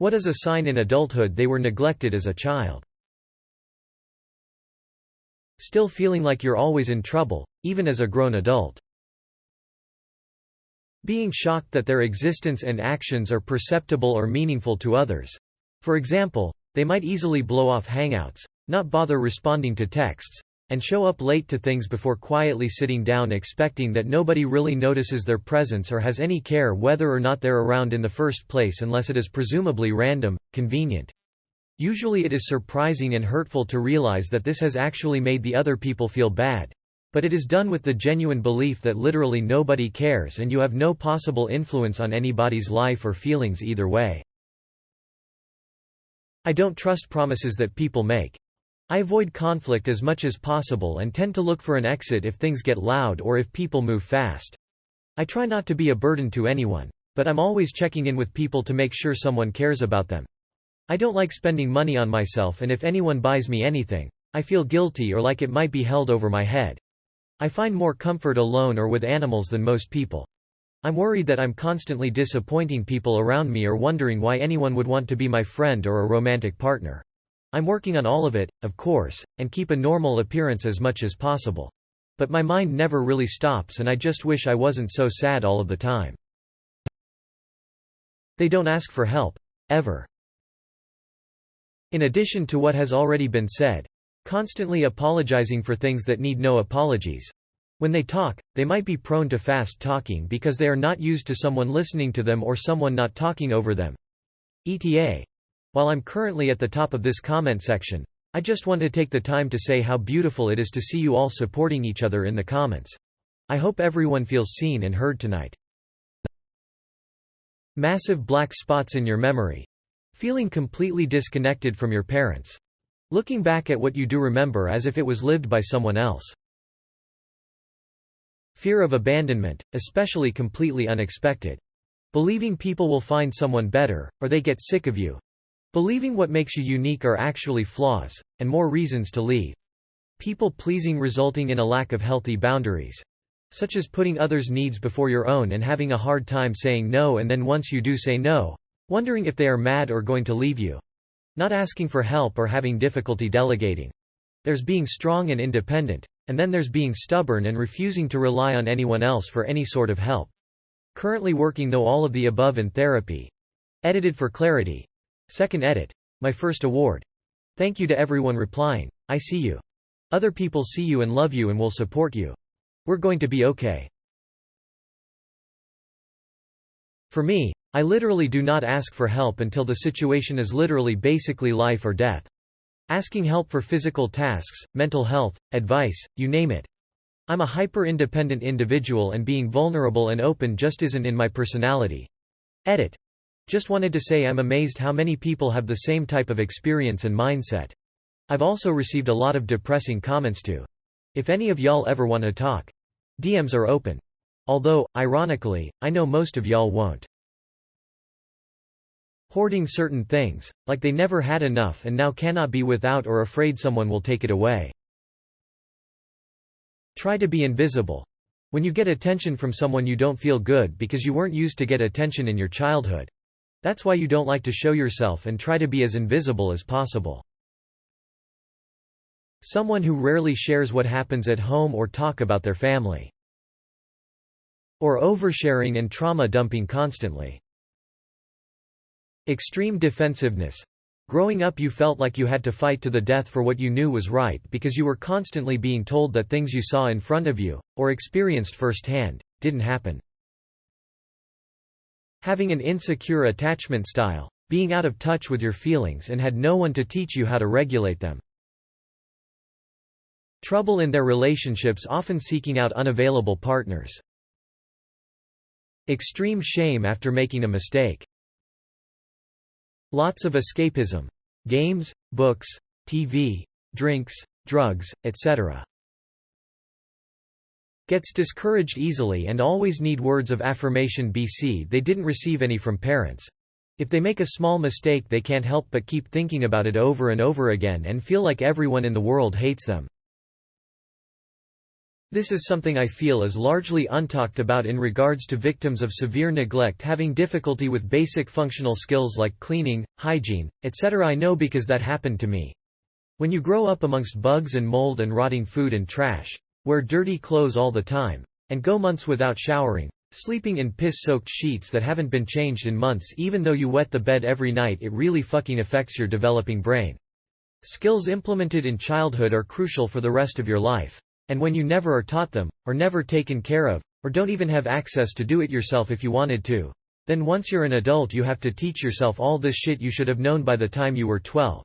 What is a sign in adulthood they were neglected as a child? Still feeling like you're always in trouble, even as a grown adult. Being shocked that their existence and actions are perceptible or meaningful to others. For example, they might easily blow off hangouts, not bother responding to texts, and show up late to things before quietly sitting down expecting that nobody really notices their presence or has any care whether or not they're around in the first place unless it is presumably random, convenient. Usually it is surprising and hurtful to realize that this has actually made the other people feel bad. But it is done with the genuine belief that literally nobody cares and you have no possible influence on anybody's life or feelings either way. I don't trust promises that people make. I avoid conflict as much as possible and tend to look for an exit if things get loud or if people move fast. I try not to be a burden to anyone, but I'm always checking in with people to make sure someone cares about them. I don't like spending money on myself, and if anyone buys me anything, I feel guilty or like it might be held over my head. I find more comfort alone or with animals than most people. I'm worried that I'm constantly disappointing people around me or wondering why anyone would want to be my friend or a romantic partner. I'm working on all of it, of course, and keep a normal appearance as much as possible. But my mind never really stops and I just wish I wasn't so sad all of the time. They don't ask for help. Ever. In addition to what has already been said, constantly apologizing for things that need no apologies. When they talk, they might be prone to fast talking because they are not used to someone listening to them or someone not talking over them. ETA. While I'm currently at the top of this comment section, I just want to take the time to say how beautiful it is to see you all supporting each other in the comments. I hope everyone feels seen and heard tonight. Massive black spots in your memory. Feeling completely disconnected from your parents. Looking back at what you do remember as if it was lived by someone else. Fear of abandonment, especially completely unexpected. Believing people will find someone better, or they get sick of you. Believing what makes you unique are actually flaws, and more reasons to leave. People pleasing resulting in a lack of healthy boundaries. Such as putting others' needs before your own and having a hard time saying no, and then once you do say no, wondering if they are mad or going to leave you. Not asking for help or having difficulty delegating. There's being strong and independent, and then there's being stubborn and refusing to rely on anyone else for any sort of help. Currently working though all of the above in therapy. Edited for clarity. Second edit. My first award. Thank you to everyone replying. I see you. Other people see you and love you and will support you. We're going to be okay. For me, I literally do not ask for help until the situation is literally basically life or death. Asking help for physical tasks, mental health, advice, you name it. I'm a hyper-independent individual and being vulnerable and open just isn't in my personality. Edit. Just wanted to say I'm amazed how many people have the same type of experience and mindset. I've also received a lot of depressing comments too. If any of y'all ever want to talk, DMs are open. Although, ironically, I know most of y'all won't. Hoarding certain things, like they never had enough and now cannot be without or afraid someone will take it away. Try to be invisible. When you get attention from someone you don't feel good because you weren't used to get attention in your childhood. That's why you don't like to show yourself and try to be as invisible as possible. Someone who rarely shares what happens at home or talk about their family. Or oversharing and trauma dumping constantly. Extreme defensiveness. Growing up you felt like you had to fight to the death for what you knew was right because you were constantly being told that things you saw in front of you, or experienced firsthand, didn't happen. Having an insecure attachment style. Being out of touch with your feelings and had no one to teach you how to regulate them. Trouble in their relationships, often seeking out unavailable partners. Extreme shame after making a mistake. Lots of escapism. Games, books, TV, drinks, drugs, etc. Gets discouraged easily and always need words of affirmation BC they didn't receive any from parents. If they make a small mistake they can't help but keep thinking about it over and over again and feel like everyone in the world hates them. This is something I feel is largely untalked about in regards to victims of severe neglect having difficulty with basic functional skills like cleaning, hygiene, etc. I know because that happened to me. When you grow up amongst bugs and mold and rotting food and trash, wear dirty clothes all the time, and go months without showering, sleeping in piss-soaked sheets that haven't been changed in months even though you wet the bed every night, it really fucking affects your developing brain. Skills implemented in childhood are crucial for the rest of your life. And when you never are taught them, or never taken care of, or don't even have access to do it yourself if you wanted to, then once you're an adult you have to teach yourself all this shit you should have known by the time you were 12.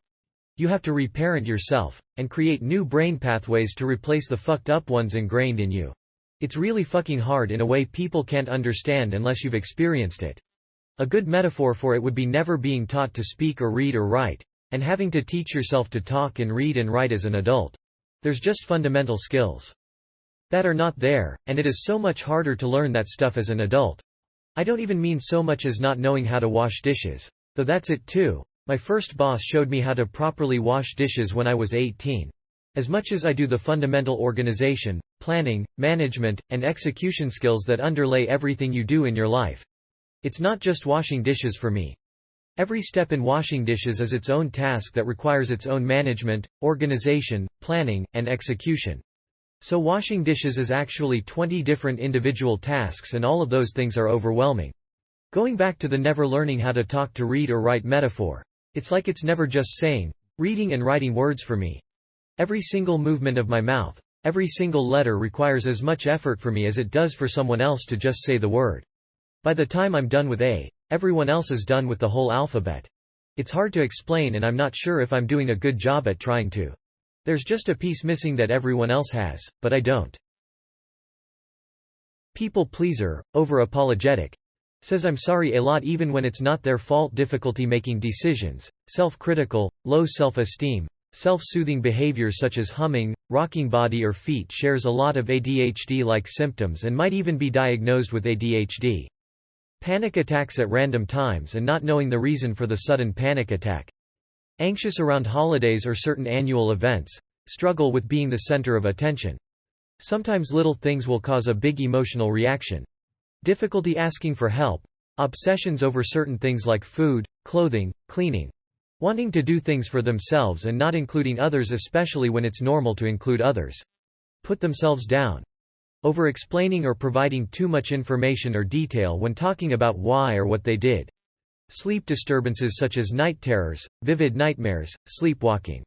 You have to reparent yourself, and create new brain pathways to replace the fucked up ones ingrained in you. It's really fucking hard in a way people can't understand unless you've experienced it. A good metaphor for it would be never being taught to speak or read or write, and having to teach yourself to talk and read and write as an adult. There's just fundamental skills that are not there, and it is so much harder to learn that stuff as an adult. I don't even mean so much as not knowing how to wash dishes, though that's it too. My first boss showed me how to properly wash dishes when I was 18. As much as I do the fundamental organization, planning, management, and execution skills that underlay everything you do in your life. It's not just washing dishes for me. Every step in washing dishes is its own task that requires its own management, organization, planning, and execution. So washing dishes is actually 20 different individual tasks, and all of those things are overwhelming. Going back to the never learning how to talk to read or write metaphor, it's like it's never just saying, reading and writing words for me. Every single movement of my mouth, every single letter requires as much effort for me as it does for someone else to just say the word. By the time I'm done with A, everyone else is done with the whole alphabet. It's hard to explain, and I'm not sure if I'm doing a good job at trying to. There's just a piece missing that everyone else has, but I don't. People pleaser, over-apologetic. Says I'm sorry a lot even when it's not their fault. Difficulty making decisions, self-critical, low self-esteem, self-soothing behaviors such as humming, rocking body or feet. Shares a lot of ADHD-like symptoms and might even be diagnosed with ADHD. Panic attacks at random times and not knowing the reason for the sudden panic attack. Anxious around holidays or certain annual events. Struggle with being the center of attention. Sometimes little things will cause a big emotional reaction. Difficulty asking for help. Obsessions over certain things like food, clothing, cleaning. Wanting to do things for themselves and not including others, especially when it's normal to include others. Put themselves down. Over-explaining or providing too much information or detail when talking about why or what they did. Sleep disturbances such as night terrors, vivid nightmares, sleepwalking.